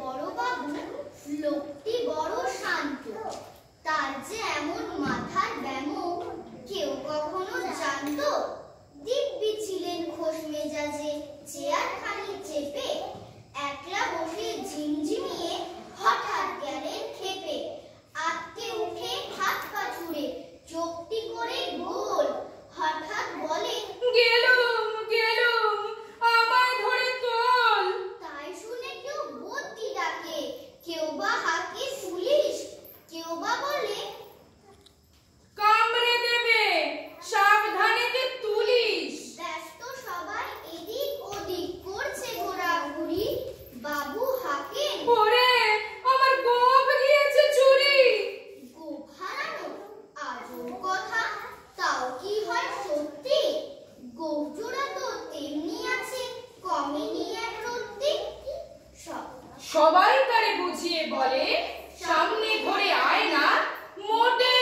বড়বাবু লোকটি বড় শান্ত, তার যে এমন মাথার ব্যামো কেউ কখনো জানতো? দিব্যি ছিলেন খোশ মেজাজে, চেয়ারখানি চেপে একলা বসে ঝিমঝিমিয়ে হঠাৎ গেলেন খেপে। আটকে উঠে হাত পা ছুড়ে চোখটি করে গোল, হঠাৎ বলে, গেলুম গেলুম, আমায় ধরে তোল। তাই শুনে কেউ বদ্যি ডাকে, কেউ বা হাঁকে পুলিশ, কেউ বা বলে কামড়ে দেবে, সাবধানে যে তুলিস। ব্যস্ত সবাই এদিক ওদিক করছে ঘোরাঘুরি। বাবু হাঁকেন, ওরে আমার গোপ গিয়েছে চুরি। গোপ হারানো আজব কথা, তাও কি হয় সত্যি? গোপ জোড়া তো তেমনি আছে, কমেনি এক রত্তি। সবাই তারে বুঝিয়ে বলে, সামনে ধরে আয় না, মোটে